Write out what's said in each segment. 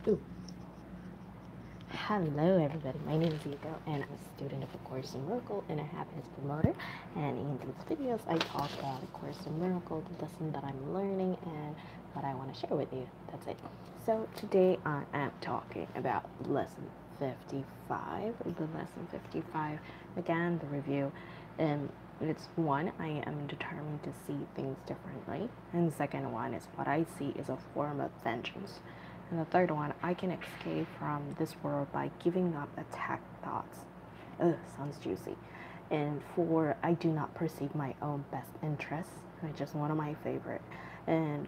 Ooh. Hello everybody, my name is Yuko and I'm a student of A Course in Miracle and a happiness promoter, and in these videos I talk about A Course in Miracle, the lesson that I'm learning and what I want to share with you. That's it. So today I am talking about lesson 55. The lesson 55, again the review. It's one, I am determined to see things differently, and the second one is what I see is a form of vengeance. And the third one, I can escape from this world by giving up attack thoughts. Ugh, sounds juicy. And four, I do not perceive my own best interests, which is one of my favorite. And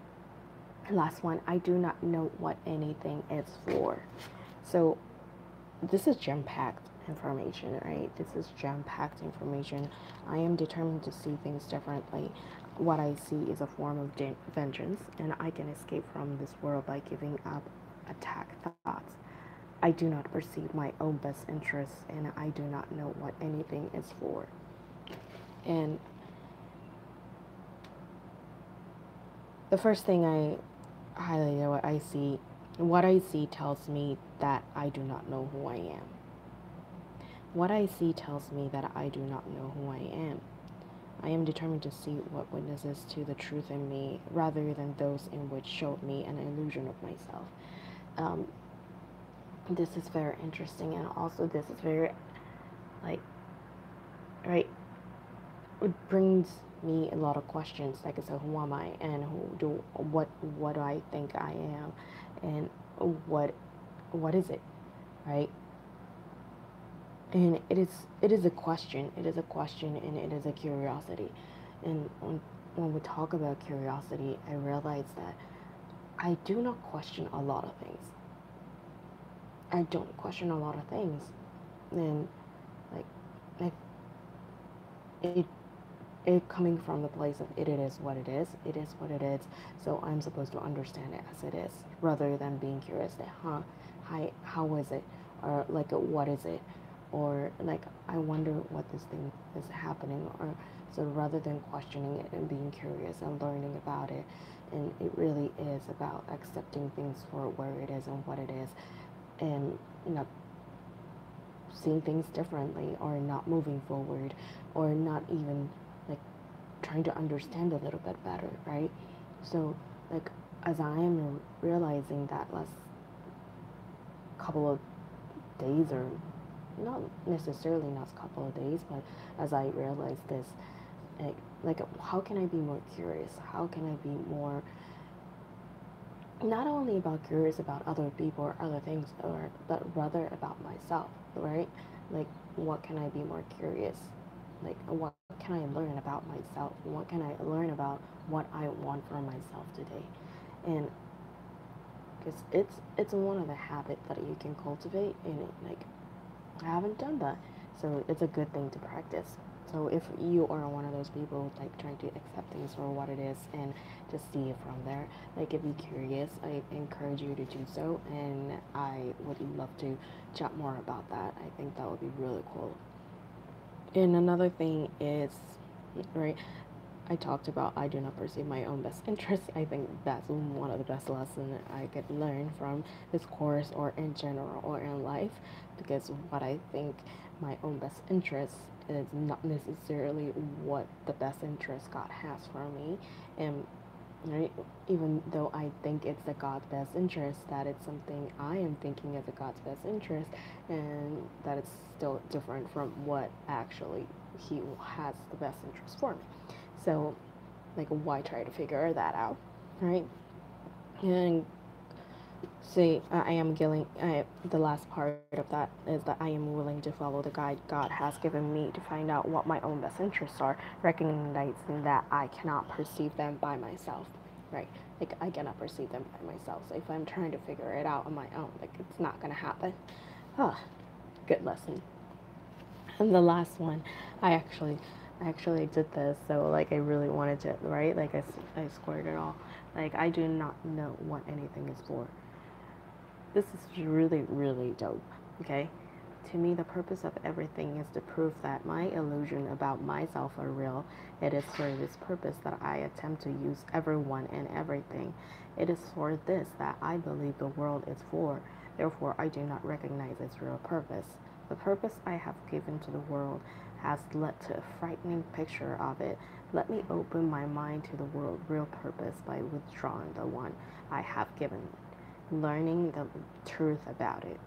last one, I do not know what anything is for. So this is jam-packed information, right? This is jam-packed information. I am determined to see things differently. What I see is a form of vengeance, and I can escape from this world by giving up attack thoughts. I do not perceive my own best interests, and I do not know what anything is for. And the first thing I highlighted, what I see tells me that I do not know who I am. What I see tells me that I do not know who I am. I am determined to see what witnesses to the truth in me rather than those in which showed me an illusion of myself. Um, this is very interesting, and also this is very, like, right, it brings me a lot of questions. Like I said, who am I, and what do I think I am, and what is it, right? And it is a question. It is a question, and it is a curiosity. And when we talk about curiosity, I realize that I do not question a lot of things. I don't question a lot of things, and like, like it it coming from the place of it is what it is. It is what it is. So I'm supposed to understand it as it is, rather than being curious that, how is it, or like, what is it, or like, I wonder what this thing is happening, or so rather than questioning it and being curious and learning about it, and it really is about accepting things for where it is and what it is, and not seeing things differently, or not moving forward, or not even like trying to understand a little bit better, right? So, like, as I am realizing that last couple of days, or not necessarily last couple of days, but as I realize this, like, how can I be more curious? How can I be more, not only about curious about other people or other things, or but rather about myself, right? Like, what can I be more curious? Like, what can I learn about myself? What can I learn about what I want for myself today? And because it's one of the habits that you can cultivate, and like, I haven't done that, so it's a good thing to practice. So if you are one of those people like trying to accept things for what it is and just see it from there, like, if you're curious, I encourage you to do so, and I would love to chat more about that. I think that would be really cool. And another thing is, right, I talked about I do not perceive my own best interests. I think that's one of the best lessons I could learn from this course, or in general, or in life, because what I think my own best interest is not necessarily what the best interest God has for me. And right, even though I think it's the God's best interest, that it's something I am thinking as a God's best interest, and that it's still different from what actually He has the best interest for me. So, like, why try to figure that out, right? And see, I am willing. The last part of that is that I am willing to follow the guide God has given me to find out what my own best interests are, recognizing that I cannot perceive them by myself, right? Like, I cannot perceive them by myself. So if I'm trying to figure it out on my own, like, it's not gonna happen. Ah, good lesson. And the last one, I actually, I actually did this, so like, I really wanted to, right? Like, I squared it all. Like, I do not know what anything is for. This is really, really dope. Okay, To me, the purpose of everything is to prove that my illusion about myself are real. It is for this purpose that I attempt to use everyone and everything. It is for this that I believe the world is for. Therefore, I do not recognize its real purpose. The purpose I have given to the world has led to a frightening picture of it. Let me open my mind to the world's real purpose by withdrawing the one I have given it, learning the truth about it.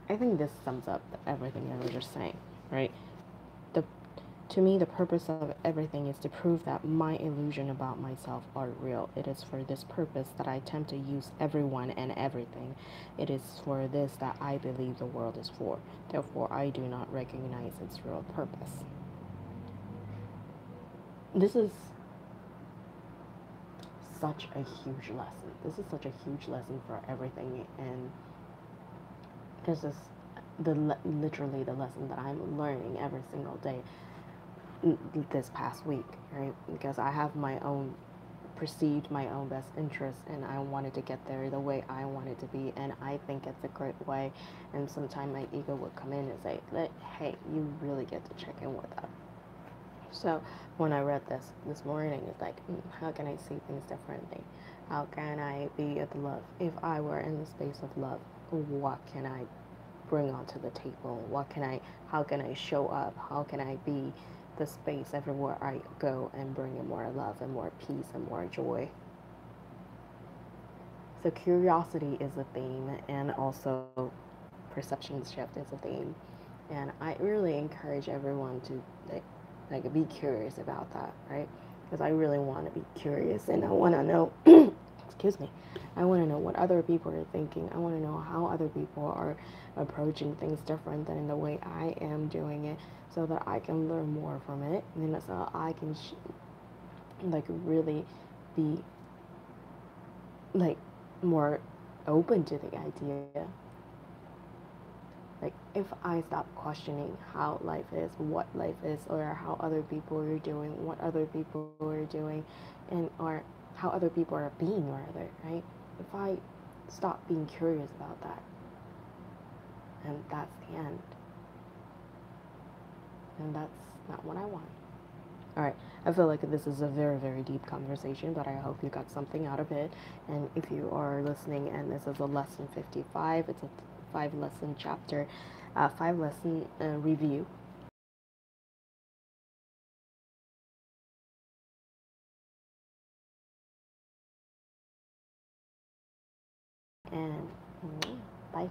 I think this sums up everything I was just saying, right? The, to me, the purpose of everything is to prove that my illusion about myself are real. It is for this purpose that I attempt to use everyone and everything. It is for this that I believe the world is for. Therefore, I do not recognize its real purpose. This is such a huge lesson. This is such a huge lesson for everything, and this is literally the lesson that I'm learning every single day this past week, right? Because I have my own perceived my own best interest, and I wanted to get there the way I want it to be, and I think it's a great way. And sometimes my ego would come in and say, hey, you really get to check in with that. So when I read this morning, it's like, how can I see things differently? How can I be at the love? If I were in the space of love, what can I bring onto the table? How can I show up? How can I be the space everywhere I go and bring in more love and more peace and more joy? So curiosity is a theme, and also perception shift is a theme. And I really encourage everyone to be curious about that, right? Because I really want to be curious, and I want to know, excuse me, I want to know what other people are thinking. I want to know how other people are approaching things different than the way I am doing it, so that I can learn more from it, and so I can really be more open to the idea. Like, if I stop questioning how life is, what life is, or how other people are doing, what other people are doing, and or how other people are being, rather, right? If I stop being curious about that, and that's the end. And that's not what I want. All right, I feel like this is a very, very deep conversation, but I hope you got something out of it. And if you are listening and this is a lesson 55, it's a 5-lesson chapter, 5-lesson review. And bye.